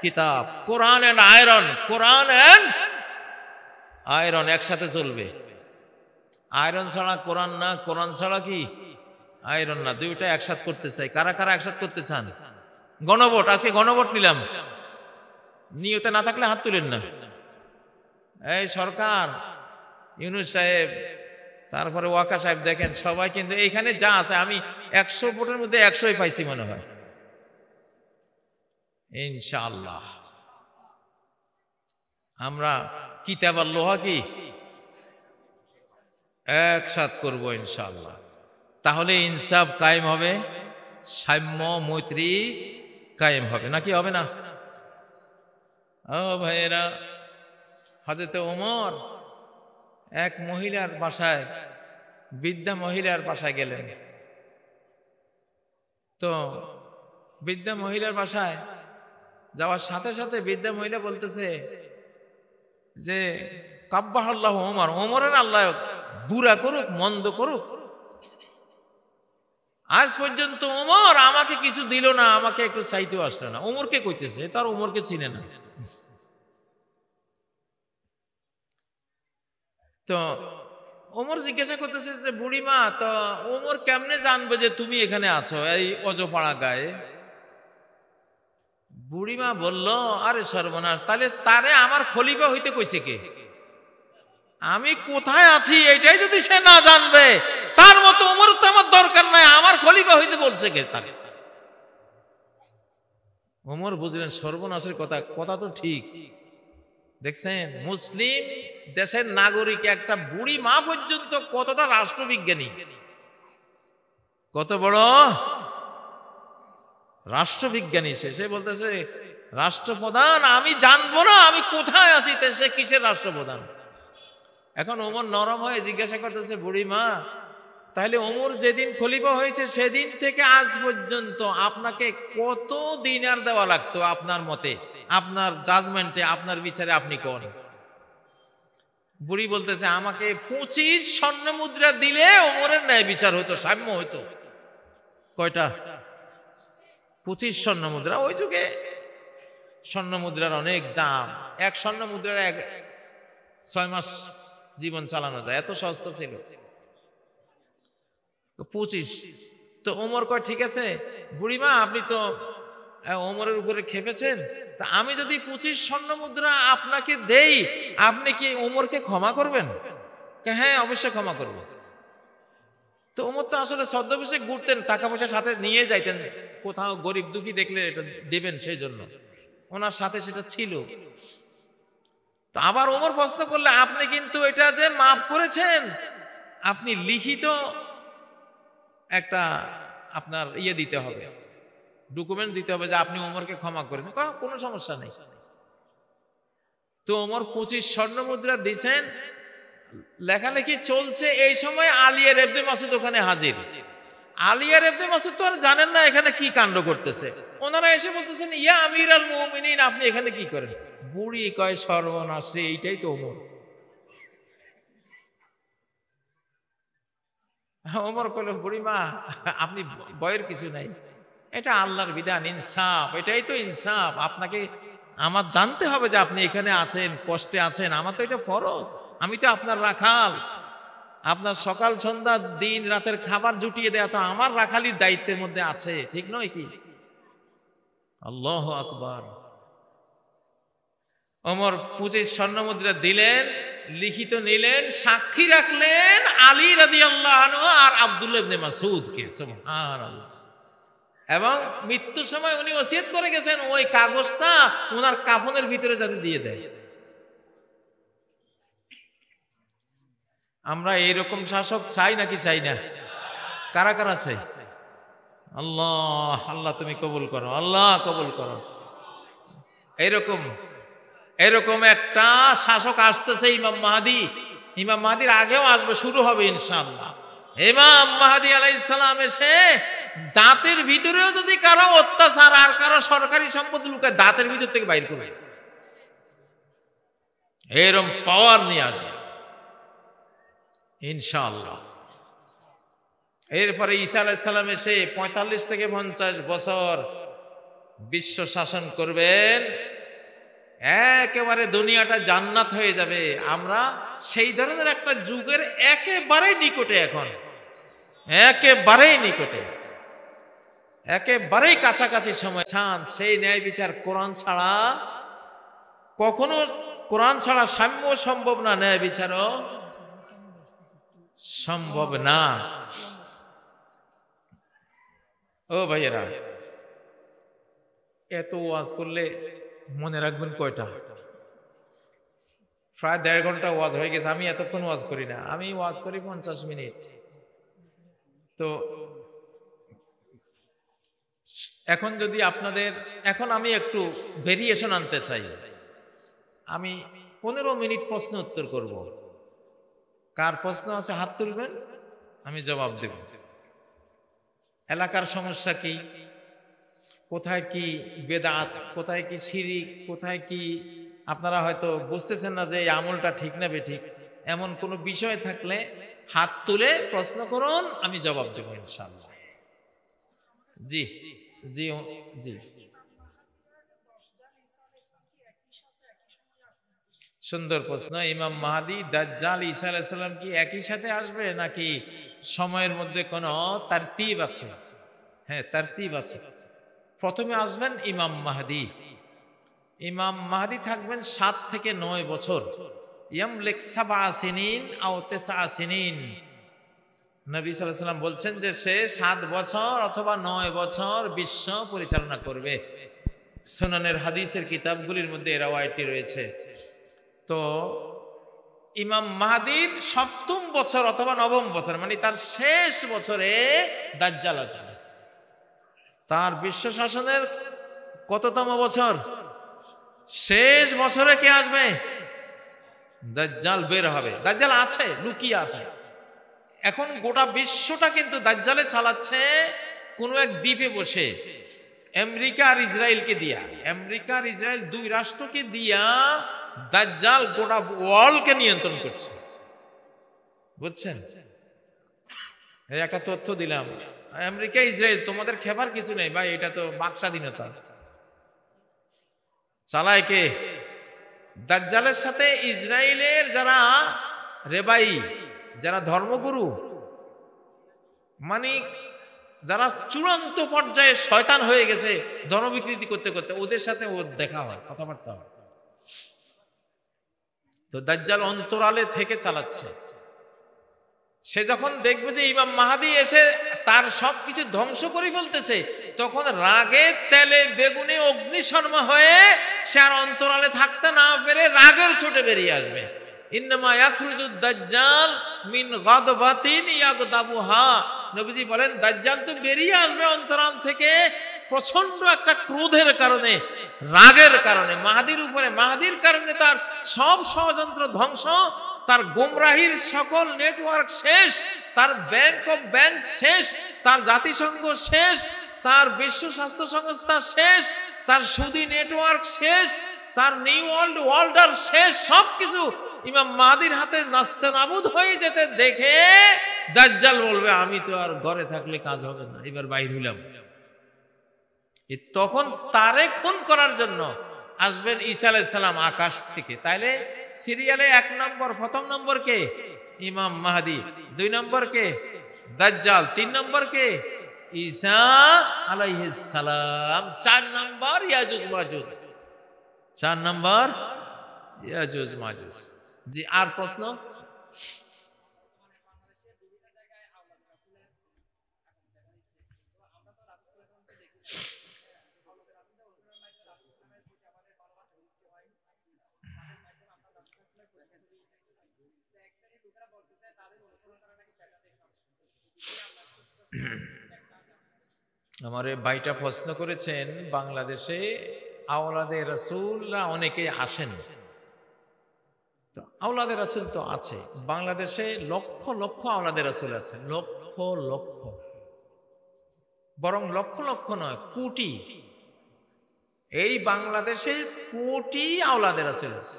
কিতাব। Quran and iron, Quran and iron একসাথে চলবে। আয়রন ছাড়া কোরআন না, কোরআন ছাড়া কি আয়রন না। দুইটা একসাথ করতে চাই। কারা কারা একসাথ করতে চান? গণভোট, আজকে গণভোট নিলাম। নিয়তে না থাকলে হাত তুলেন না। এই সরকার, ইউনূস সাহেব, তারপরে ওয়াকা সাহেব, দেখেন সবাই কিন্তু এইখানে যা আছে, আমি 100 ভোটের মধ্যে 100ই পাইছি মনে হয়, ইনশাআল্লাহ। আমরা কিতাব আর লোহা কি একসাথ করব ইনশাআল্লাহ। তাহলে ইনসাফ কায়েম হবে, সাম্য মৈত্রী কায়েম হবে, নাকি হবে না? ও ভাইয়েরা, হযরত ওমর এক মহিলার বাসায়, বৃদ্ধা মহিলার বাসায় গেলেন। তো বৃদ্ধা মহিলার বাসায় যাওয়ার সাথে সাথে বৃদ্ধা মহিলা বলতেছে যে কাব্বাহাল্লাহ ওমর, ওমরের আল্লাহ বুরা করুক, মন্দ করুক, আজ পর্যন্ত ওমর আমাকে কিছু দিল না, আমাকে একটু চাইতেও আসলো না। ওমরকে কইতেছে, তার ওমরকে চিনে না। তো ওমর জিজ্ঞাসা করতেছে যে বুড়িমা, তো ওমর কেমনে জানবে যে তুমি এখানে আছো এই অজপাড়া গায়ে? বুড়িমা বলল, আরে সর্বনাশ, তাহলে তারে আমার খলিফা হইতে কইছে কে? আমি কোথায় আছি এটাই যদি সে না জানবে, তার মতো ওমর তো আমার দরকার নাই, আমার খলিফা হইতে বলছে কে তারে? ওমর বুঝলেন সর্বনাশের কথা, কথা তো ঠিক। দেখছেন মুসলিম দেশের নাগরিক একটা বুড়ি মা পর্যন্ত কতটা রাষ্ট্রবিজ্ঞানী, কত বড় রাষ্ট্রবিজ্ঞানী। সে বলতেছে রাষ্ট্রপ্রধান, আমি জানবো না আমি কোথায় আছি, সে কিসের রাষ্ট্রপ্রধান? এখন ওমর নরম হয়ে জিজ্ঞাসা করতেছে, বুড়ি মা, তাহলে ওমর যেদিন খলিফা হয়েছে সেদিন থেকে আজ পর্যন্ত আপনাকে কত দিনার দেওয়া লাগতো আপনার মতে, আপনার জাজমেন্টে, আপনার বিচারে আপনি কোন? বুড়ি বলতেছে আমাকে 25 স্বর্ণ মুদ্রা দিলে ওমরের ন্যায় বিচার হতো, সাম্য হতো। কয়টা? 25 স্বর্ণ মুদ্রা। ওই যুগে স্বর্ণ মুদ্রার অনেক দাম। এক স্বর্ণ মুদ্রার 6 মাস জীবন চালানো যায়, এত সস্তা ছিল। 25। তো ওমর কয় ঠিক আছে বুড়িমা, আপনি তো ওমরের উপরে খেপেছেন, তা আমি যদি 25 স্বর্ণ মুদ্রা আপনাকে দেই, আপনি কি ওমরকে ক্ষমা করবেন? হ্যাঁ অবশ্যই ক্ষমা করব। তো ওমর তো আসলে ছদ্মবেশে ঘুরতেন, টাকা পয়সা সাথে নিয়ে যাইতেন, কোথাও গরিব দুঃখী দেখলে এটা দেবেন, সেই জন্য ওনার সাথে সেটা ছিল। তো আবার ওমর প্রশ্ন করলে আপনি কিন্তু এটা যে মাফ করেছেন, আপনি লিখিত একটা আপনার দিতে হবে, ডকুমেন্ট দিতে হবে যে আপনি ওমরকে ক্ষমা করেছেন। কোনো সমস্যা নেই। তো ওমর 25 স্বর্ণ মুদ্রা দিচ্ছেন, লেখালেখি চলছে। এই সময় আলিয়া ইবনে মাসউদ ওখানে হাজির। আলিয়া ইবনে মাসউদ তো আর জানেন না এখানে কি কাণ্ড করতেছে। ওনারা এসে বলতেছেন ইয়া আমিরাল মুমিনিন, আপনি এখানে কি করেন? বুড়ি কয় সর্বনাশ, এইটাই তো ওমর। ওমর কইল বুড়িমা আপনি ভয়ের কিছু নাই, এটা আল্লাহর বিধান, ইনসাফ, এটাই তো ইনসাফ। আপনাকে আমার জানতে হবে যে আপনি এখানে আছেন, কষ্টে আছেন, আমার তো এটা ফরজ, আমি তো আপনার রাখাল, আপনার সকাল সন্ধ্যা দিন রাতের খাবার জুটিয়ে দেয়া তো আমার রাখালির দায়িত্বের মধ্যে আছে, ঠিক নয় কি? আল্লাহু আকবার। ওমর 25 স্বর্ণ মুদ্রা দিলেন, লিখিত নিলেন, সাক্ষী রাখলেন আলী রাদিয়াল্লাহু আনহু আর আব্দুল্লাহ ইবনে মাসউদকে। সুবহানাল্লাহ। এবং মৃত্যুর সময় উনি ওসিয়ত করে গেছেন ওই কাগজটা ওনার কাফনের ভিতরে যাতে দিয়ে দেয়। আমরা এইরকম শাসক চাই নাকি চাই না? কারা কারা চাই? আল্লাহ আল্লাহ তুমি কবুল করো, আল্লাহ কবুল করো। এরকম একটা শাসক আসতেছে ইমাম মাহদী। ইমাম মাহদীর আগেও আসবে, শুরু হবে ইনশাআল্লাহ। ইমাম মাহদী আলাইহিস সালাম এসে দাঁতের ভিতরেও যদি কারো অত্যাচার আর কারো সরকারি সম্পদ লুকায়, দাঁতের ভিতর থেকে বাইর করবে, এরকম পাওয়ার নিয়ে আসবে ইনশাআল্লাহ। এরপরে ঈসা আলাইহিস সালাম এসে 45 থেকে 50 বছর বিশ্ব শাসন করবেন, একেবারে দুনিয়াটা জান্নাত হয়ে যাবে। আমরা সেই ধরনের একটা যুগের একেবারেই নিকটে, এখন একেবারেই নিকটে, একেবারেই কাছাকাছি সময়। সেই ন্যায় বিচার কোরআন ছাড়া কখনো, কোরআন ছাড়া সাম্য সম্ভব না, ন্যায় বিচারও সম্ভব না। ও ভাইয়েরা, এত ওয়াজ করলে মনে রাখবেন কয়টা? প্রায় 1.5 ঘন্টা ওয়াজ হয়ে গেছে। আমি এতক্ষণ ওয়াজ করি না, আমি ওয়াজ করি 50 মিনিট। তো এখন যদি আপনাদের, এখন আমি একটু ভেরিয়েশন আনতে চাই। আমি 15 মিনিট প্রশ্ন উত্তর করব। কার প্রশ্ন আছে হাত তুলবেন, আমি জবাব দেব। এলাকার সমস্যা কি, কোথায় কি বেদাত, কোথায় কি শিরিক, কোথায় কি আপনারা হয়তো বুঝতেছেন না যে এই আমলটা ঠিক না বেঠিক, এমন কোনো বিষয় থাকলে হাত তুলে প্রশ্ন করুন, আমি জবাব দেব ইনশাআল্লাহ। জি জি জি, সুন্দর প্রশ্ন। ইমাম মাহদী, দাজ্জাল, ঈসা আলাইহিস সালাম কি একই সাথে আসবে নাকি সময়ের মধ্যে কোনো তারতিব আছে? হ্যাঁ, তারতিব আছে। প্রথমে আসবেন ইমাম মাহদী। ইমাম মাহদী থাকবেন 7 থেকে 9 বছর। ইয়ামলিক 7 সিনিন আও 9 সিনিন। নবী সাল্লাল্লাহু আলাইহি ওয়াসাল্লাম বলছেন যে সে 7 বছর অথবা 9 বছর বিশ্ব পরিচালনা করবে। সুনানের হাদিসের কিতাবগুলির মধ্যে এই রাওয়ায়াতটি রয়েছে। তো ইমাম মাহদীর 7ম বছর অথবা 9ম বছর, মানে তার শেষ বছরে দাজ্জাল আসবে। তার বিশ্ব শাসনের কততম বছর? শেষ বছরে কে আসবে? দাজ্জাল বের হবে। দাজ্জাল আছে, লুকিয়ে আছে। এখন গোটা বিশ্বটা কিন্তু দাজ্জালে চালাচ্ছে কোন এক দ্বীপে বসে, আমেরিকা আর ইসরায়েলকে দিয়া। আমেরিকা আর ইসরায়েল 2 রাষ্ট্রকে দিয়া দাজ্জাল গোটা ওয়ার্ল্ডকে নিয়ন্ত্রণ করছে, বুঝছেন? এই একটা তথ্য দিলাম, আমেরিকা ইসরায়েল তোমাদের খেবার কিছু নেই ভাই, এটা তো বাক স্বাধীনতা। চালায় কে? দাজ্জালের সাথে ইসরায়েলের যারা রেবাই, যারা ধর্মগুরু, মানে যারা চূড়ান্ত পর্যায়ে শয়তান হয়ে গেছে ধর্মবিকৃতি করতে করতে, ওদের সাথে ওর দেখা হয়, কথাবার্তা হয়। তো দাজ্জাল অন্তরালে থেকে চালাচ্ছে। সে যখন দেখবে যে ইমাম মাহাদি এসে তার সবকিছু ধ্বংস করে ফেলতেছে, তখন রাগে তেলে বেগুনে অগ্নিশর্মা হয়ে সে আর অন্তরালে থাকতে না পেরে রাগের ছোটে বেরিয়ে আসবে। ইন্নামা ইয়াখরুজুদ দাজ্জাল মিন গাদবাতিন ইয়াগদাবুহা, নবীজি বলেন দাজ্জাল তো বেরিয়ে আসবে অন্তরাল থেকে প্রচন্ড একটা ক্রোধের কারণে, রাগের কারণে, মাহাদির উপরে, মাহাদির কারণে তার সব ষড়যন্ত্র ধ্বংস, তার গোমরাহির সকল নেটওয়ার্ক শেষ, তার ব্যাংক অফ ব্যাংক শেষ, তার জাতিসংঘ শেষ, তার বিশ্ব স্বাস্থ্য সংস্থা শেষ, তার সুদী নেটওয়ার্ক শেষ, তার নিউ ওয়ার্ল্ড ওয়ার্ল্ডার শেষ, সবকিছু ইমাম মাহাদির হাতে নাস্তানাবুদ হয়ে যেতে দেখে দাজ্জাল বলবে আমি তো আর ঘরে থাকলে কাজ হবে না, এবার বাইর হইলাম। তখন তারে খুন করার জন্য আসবেন ঈসা আলাইহিস সালাম আকাশ থেকে। তাইলে সিরিয়ালে 1 নম্বর, প্রথম নম্বর কে? ইমাম মাহদি। 2 নম্বর কে? দাজ্জাল। 3 নম্বর কে? ঈসা আলাইহিস সালাম। 4 নম্বর ইয়াজুজ মাজুজ। 4 নম্বর ইয়াজুজ মাজুজ। জি, আর প্রশ্ন? আমার এই ভাইটা প্রশ্ন করেছেন, বাংলাদেশে আওলাদে রাসূলরা অনেকে আসেন, তো আওলাদে রাসূল তো আছে বাংলাদেশে, লক্ষ লক্ষ আওলাদে রাসূল আছে, লক্ষ লক্ষ, বরং লক্ষ লক্ষ নয়, কোটি। এই বাংলাদেশে কোটি আওলাদে রাসূল আছে।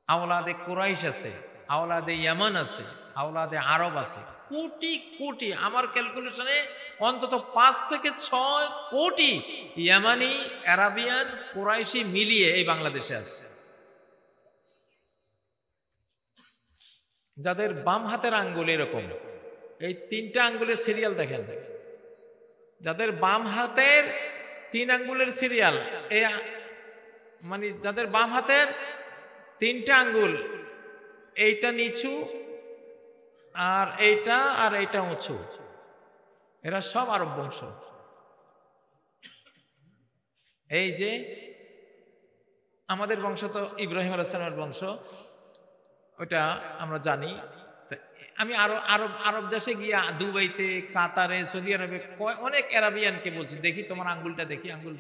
আওলাদে কুরাইশ আছে, আওলাদে ইয়ামান আছে, আওলাদে আরব আছে, কোটি কোটি। আমার ক্যালকুলেশনে অন্তত 5 থেকে 6 কোটি ইয়ামানি, আরাবিয়ান, কুরাইশি মিলিয়ে এই বাংলাদেশে আছে। যাদের বাম হাতের আঙ্গুল এরকম, এই 3টা আঙ্গুলের সিরিয়াল দেখেন, যাদের বাম হাতের 3 আঙ্গুলের সিরিয়াল, এই মানে যাদের বাম হাতের 3টা আঙ্গুল, এইটা নিচু আর এইটা উঁচু, এরা সব আরব বংশ। এই যে আমাদের বংশ তো ইব্রাহিম আলাইহিস সালামের বংশ, ওটা আমরা জানি। আমি আরব দেশে গিয়ে দুবাইতে, কাতারে, সৌদি আরবে অনেক আরাবিয়ানকে বলছি, দেখি তোমার আঙ্গুলটা দেখি, আঙ্গুল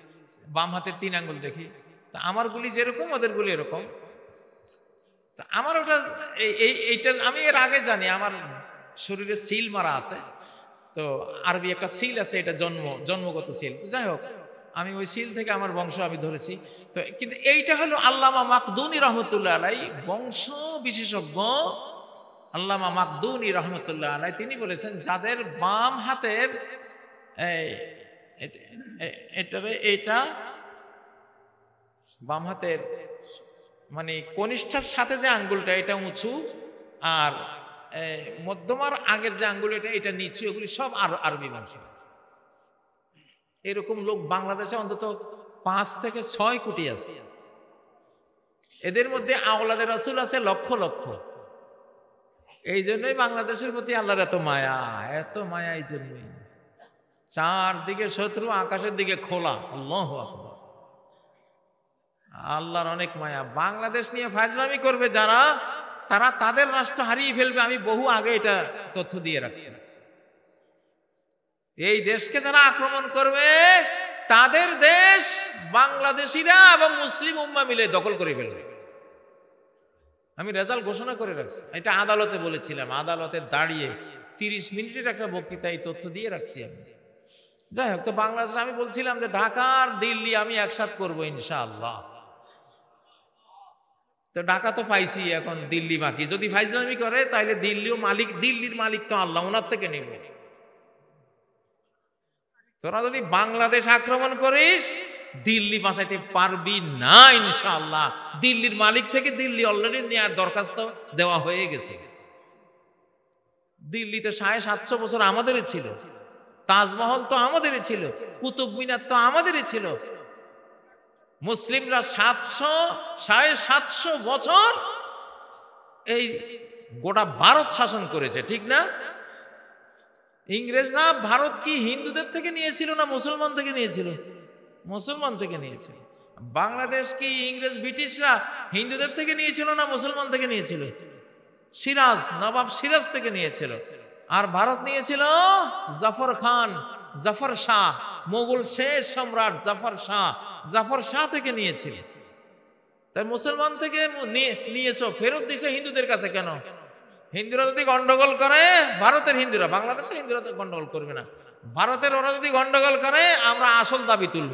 বাম হাতের 3 আঙ্গুল দেখি, তা আমার গুলি যেরকম ওদের গুলি এরকম। তা আমার ওটা এইটা আমি এর আগে জানি, আমার শরীরে সিল মারা আছে, তো আরবি একটা সিল আছে, এটা জন্মগত সিল। তো যাই হোক, আমি ওই সিল থেকে আমার বংশ আমি ধরেছি। তো কিন্তু এইটা হলো আল্লামা মাকদুনী রহমতুল্লাহ আলাই, বংশ বিশেষজ্ঞ আল্লামা মাকদুনী রহমতুল্লাহ আলাই, তিনি বলেছেন যাদের বাম হাতের এটা বাম হাতের মানে কনিষ্ঠার সাথে যে আঙ্গুলটা এটা উঁচু, আর মধ্যমার আগের যে আঙ্গুল এটা নিচু, এগুলি সব আরবি বংশ। এরকম লোক বাংলাদেশে অন্তত 5 থেকে 6 কোটি আছে। এদের মধ্যে আওলাদে রাসূল আছে লক্ষ লক্ষ। এই জন্যই বাংলাদেশের প্রতি আল্লাহর এত মায়া, এত মায়া। এই জন্যই চারদিকে শত্রু, আকাশের দিকে খোলা। আল্লাহু আকবার। আল্লাহর অনেক মায়া। বাংলাদেশ নিয়ে ফাজলামি করবে যারা, তারা তাদের রাষ্ট্র হারিয়ে ফেলবে। আমি বহু আগে এটা তথ্য দিয়ে রাখছি। এই দেশকে যারা আক্রমণ করবে, তাদের দেশ বাংলাদেশিরা এবং মুসলিম উম্মাহ মিলে দখল করে ফেলবে। আমি রেজাল্ট ঘোষণা করে রাখছি, এটা আদালতে বলেছিলাম, আদালতে দাঁড়িয়ে 30 মিনিটের একটা বক্তৃতা এই তথ্য দিয়ে রাখছি আমি। যাই হোক, তো বাংলাদেশ আমি বলছিলাম যে ঢাকা আর দিল্লি আমি একসাথে করবো ইনশাআল্লাহ। তো ঢাকা তো পাইছি, এখন দিল্লি বাকি। যদি ফাইজলামি করে তাহলে দিল্লিও মালিক, দিল্লির মালিক তো আল্লাহ, ওনার থেকে নেব। তোরা যদি বাংলাদেশ আক্রমণ করিস দিল্লি বাঁচাইতে পারবি না ইনশাআল্লাহ। দিল্লির মালিক থেকে দিল্লি অলরেডি নেওয়ার দরখাস্ত দেওয়া হয়ে গেছে। দিল্লি তো 750 বছর আমাদেরই ছিল, তাজমহল তো আমাদেরই ছিল, কুতুব মিনার তো আমাদেরই ছিল। মুসলিমরা 750 বছর এই গোটা ভারত শাসন করেছে, ঠিক না? ইংরেজরা ভারত কি হিন্দুদের থেকে নিয়েছিল না মুসলমান থেকে নিয়েছিল? মুসলমান থেকে নিয়েছিল। বাংলাদেশ কি ইংরেজ ব্রিটিশরা হিন্দুদের থেকে নিয়েছিল না মুসলমান থেকে নিয়েছিল? সিরাজ, নবাব সিরাজ থেকে নিয়েছিল। আর ভারত নিয়েছিল জাফর খান, জাফর শাহ, মোগল শেষ সম্রাট জাফর শাহ থেকে নিয়েছিল। তাই মুসলমান থেকে নিয়েছো, ফেরত দিছে হিন্দুদের কাছে কেন? হিন্দুরা যদি গন্ডগোল করে, ভারতের হিন্দুরা, বাংলাদেশের হিন্দুরা তো গন্ডগোল করবে না, ভারতের ওরা যদি গন্ডগোল করে আমরা আসল দাবি তুলব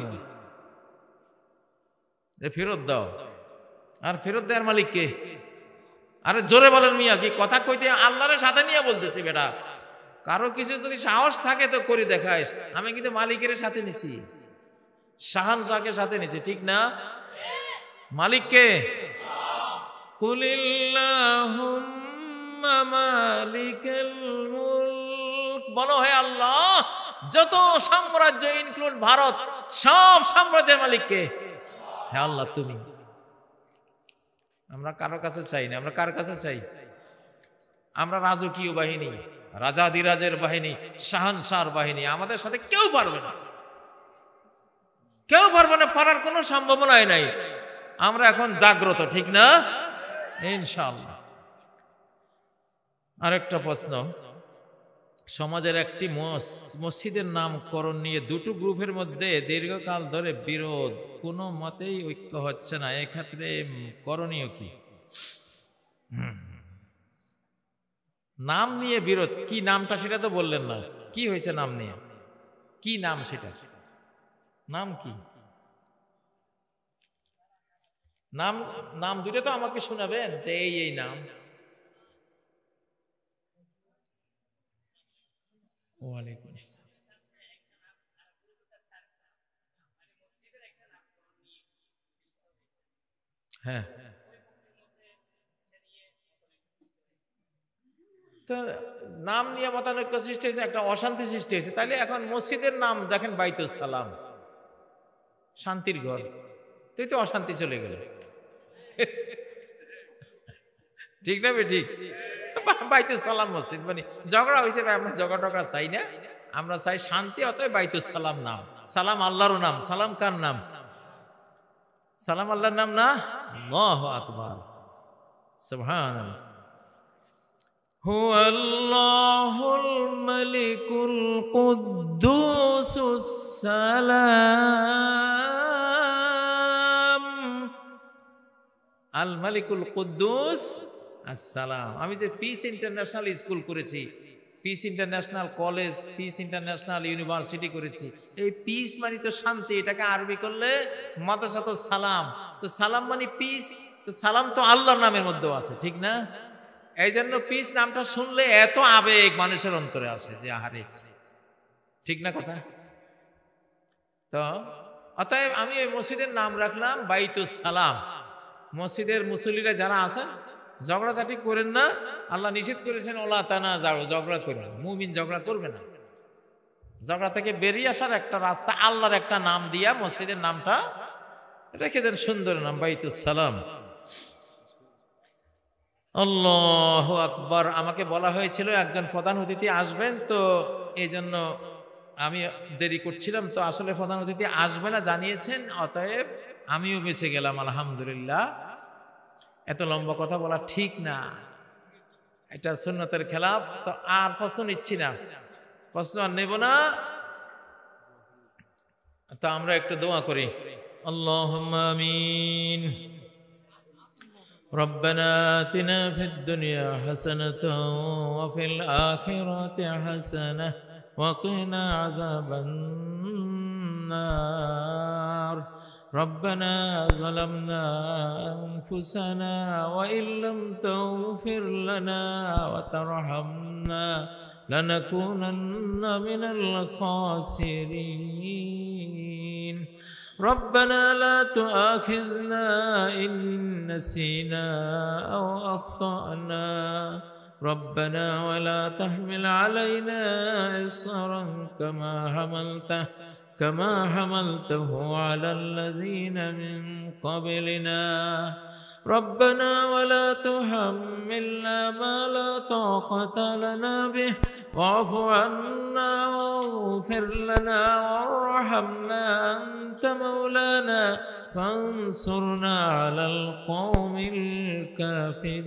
যে ফেরত দাও। আর ফেরত দেওয়ার মালিক কে? আরে জোরে বলেন মিয়া, কি কথা কইতে আল্লাহরের সাথে নিয়ে বলতেছি বেটা। কারো কিছু যদি সাহস থাকে তো করে দেখাইস। আমি কিন্তু মালিকের সাথে নিছি, শাহানশাহকে সাথে নিছি, ঠিক না? মালিককে কুলিল্লাহুম্মা মালিকাল মুলক, বলো হে আল্লাহ, যত সাম্রাজ্য ইনক্লুড ভারত, সব সাম্রাজ্যের মালিককে হে আল্লাহ তুমি। আমরা কারো কাছে চাই না, আমরা কার কাছে চাই? আমরা রাজকীয় বাহিনী, রাজাধিরাজের বাহিনী, শাহানশাহর বাহিনী, আমাদের সাথে কেউ পারবে না, কেউ পারবে না, পারার কোনো সম্ভাবনাই নাই। আমরা এখন জাগ্রত, ঠিক না? ইনশাআল্লাহ। আরেকটা প্রশ্ন, সমাজের একটি মসজিদের নামকরণ নিয়ে দুটো গ্রুপের মধ্যে দীর্ঘকাল ধরে বিরোধ, কোনো মতেই ঐক্য হচ্ছে না, এক্ষেত্রে করণীয় কি? নাম নিয়ে বিরোধ, কি নামটা সেটা তো বললেন না, কি হয়েছে নাম নিয়ে? কি নাম সেটা? নাম কি? নাম দুটো তো আমাকে শোনাবেন যে এই নাম। ওয়ালাইকুম আসসালাম। হ্যাঁ, তো নাম নিয়ে মতানৈক্য সৃষ্টি হয়েছে, একটা অশান্তি সৃষ্টি হয়েছে। তাহলে এখন মসজিদের নাম দেখেন বাইতুস সালাম, শান্তির ঘর, তুই তো অশান্তি চলে গেল, ঠিক না? ঠিক, বাইতুস সালাম মসজিদ, মানে ঝগড়া হয়েছে, আমরা ঝগড়া চাই না, আমরা চাই শান্তি, অতএব বাইতুস সালাম নাম। সালাম আল্লাহর নাম, সালাম কার নাম? সালাম আল্লাহর নাম না? আল্লাহু আকবার, সুবহানাল্লাহ। হুয়াল্লাহুল মালিকুল কুদ্দুসুস সালাম, আল মালিকুল কুদ্দুস আসসালাম। আমি যে পিস ইন্টারন্যাশনাল স্কুল করেছি, piece international college, piece international university করেছি, এই পিস মানে তো শান্তি, এটাকে আরবি করলে মাদ্রাসাতুস সালাম। তো সালাম মানে পিস, তো সালাম তো আল্লাহর নামের মধ্যেও আছে, ঠিক না? এই জন্য পিস নামটা শুনলে এত আবেগ মানুষের অন্তরে আসে যে আহারে, ঠিক না কথা? তো অতএব আমি ওই মসজিদের নাম রাখলাম বাইতুস সালাম। মসজিদের মুসল্লিরা যারা আছেন ঝগড়াঝাটি করেন না, আল্লাহ নিষেধ করেছেন ওলা তানা যাও, ঝগড়া করবেন না, মুমিন ঝগড়া করবে না। ঝগড়া থেকে বেরিয়ে আসার একটা রাস্তা, আল্লাহর একটা নাম দিয়া মসজিদের নামটা রেখে দেন, সুন্দর নাম বাইতুস সালাম। আল্লাহু আকবার। আমাকে বলা হয়েছিল একজন প্রধান অতিথি আসবেন, তো এই জন্য আমি দেরি করছিলাম, তো আসলে প্রধান অতিথি আসবে না জানিয়েছেন, অতএব আমিও বেঁচে গেলাম আলহামদুলিল্লাহ। এত লম্বা কথা বলা ঠিক না, এটা সুন্নতের খেলাফ। তো আর প্রশ্ন নিচ্ছি না, প্রশ্ন আর নেব না। তো আমরা একটু দোয়া করি, আল্লাহুম্মা আমিন। ربنا آتنا في الدنيا حسنة وفي الآخرة حسنة وقنا عذاب النار ربنا ظلمنا أنفسنا وإن لم تغفر لنا وترحمنا لنكونن من الخاسرين ربنا لا تؤاخذنا إن نسينا أو أخطأنا ربنا ولا تحمل علينا إصرا كما حملته على الذين من قبلنا ربنا ولا تحملنا ما لا طاقة لنا به واعف عنا واغفر لنا وارحمنا أنت مولانا فانصرنا على القوم الكافرين.